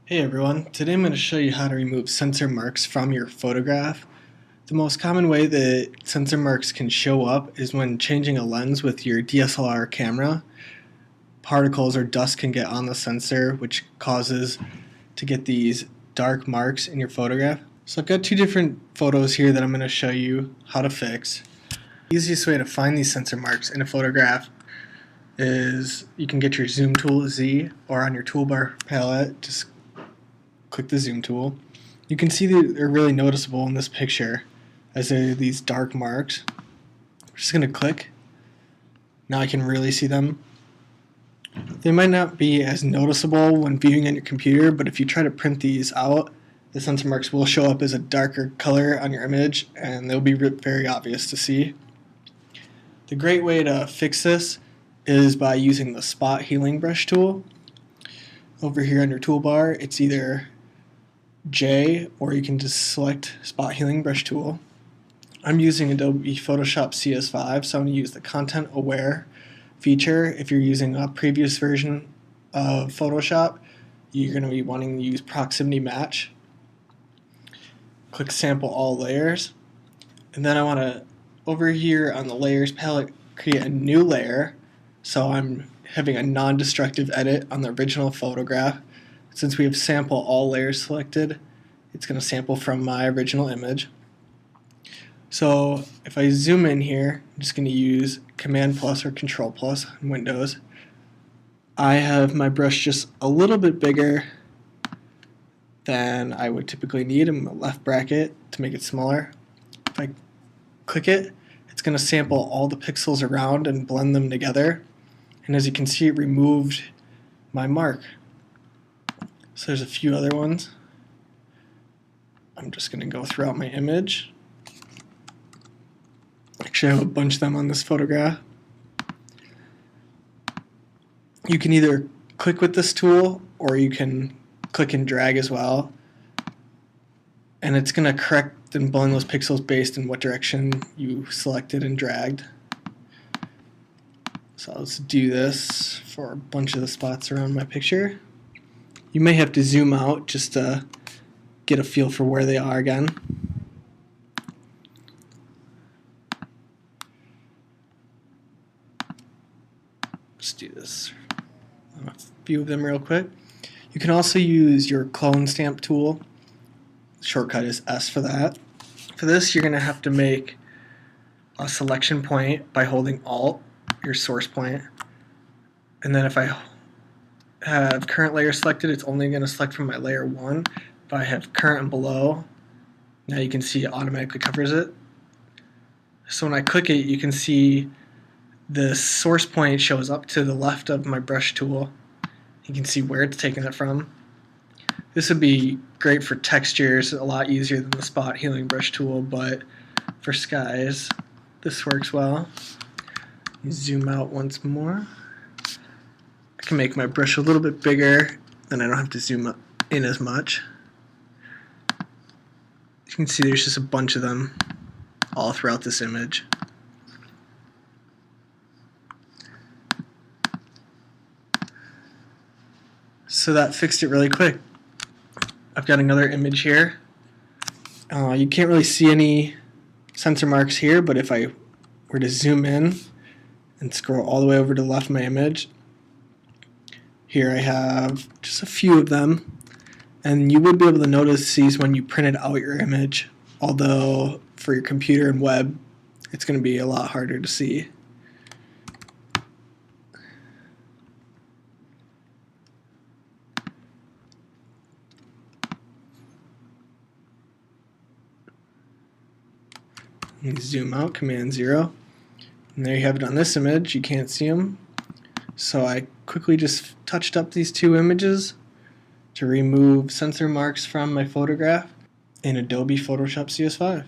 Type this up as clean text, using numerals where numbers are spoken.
Hey everyone, today I'm going to show you how to remove sensor marks from your photograph. The most common way that sensor marks can show up is when changing a lens with your DSLR camera. Particles or dust can get on the sensor, which causes to get these dark marks in your photograph. So I've got two different photos here that I'm going to show you how to fix. The easiest way to find these sensor marks in a photograph is you can get your zoom tool Z, or on your toolbar palette, just click the zoom tool. You can see that they're really noticeable in this picture as they're these dark marks. I'm just going to click. Now I can really see them. They might not be as noticeable when viewing on your computer, but if you try to print these out, the sensor marks will show up as a darker color on your image and they'll be very obvious to see. The great way to fix this is by using the spot healing brush tool. Over here on your toolbar, it's either J, or you can just select spot healing brush tool. I'm using Adobe Photoshop CS5, so I'm going to use the content aware feature. If you're using a previous version of Photoshop, you're going to be wanting to use proximity match. Click sample all layers, and then I want to, over here on the layers palette, create a new layer. So I'm having a non-destructive edit on the original photograph. Since we have sample all layers selected, it's going to sample from my original image. So if I zoom in here, I'm just going to use Command plus or Control plus on Windows. I have my brush just a little bit bigger than I would typically need in the left bracket to make it smaller. If I click it, it's going to sample all the pixels around and blend them together. And as you can see, it removed my mark. So there's a few other ones. I'm just going to go throughout my image. Actually, I have a bunch of them on this photograph. You can either click with this tool, or you can click and drag as well. And it's going to correct and blend those pixels based on what direction you selected and dragged. So let's do this for a bunch of the spots around my picture. You may have to zoom out just to get a feel for where they are again. Let's do this. A few of them real quick. You can also use your clone stamp tool. The shortcut is S for that. For this, you're going to have to make a selection point by holding Alt, your source point. And then if I have current layer selected, it's only going to select from my layer 1. If I have current and below, now you can see it automatically covers it. So when I click it, you can see the source point shows up to the left of my brush tool. You can see where it's taking it from. This would be great for textures, a lot easier than the spot healing brush tool, but for skies, this works well. Zoom out once more. I can make my brush a little bit bigger, then I don't have to zoom in as much. You can see there's just a bunch of them all throughout this image. So that fixed it really quick. I've got another image here. You can't really see any sensor marks here, but if I were to zoom in and scroll all the way over to the left of my image, here I have just a few of them. And you would be able to notice these when you printed out your image, although for your computer and web, it's going to be a lot harder to see. Zoom out, Command 0. And there you have it on this image. You can't see them. So I quickly just touched up these two images to remove sensor marks from my photograph in Adobe Photoshop CS5.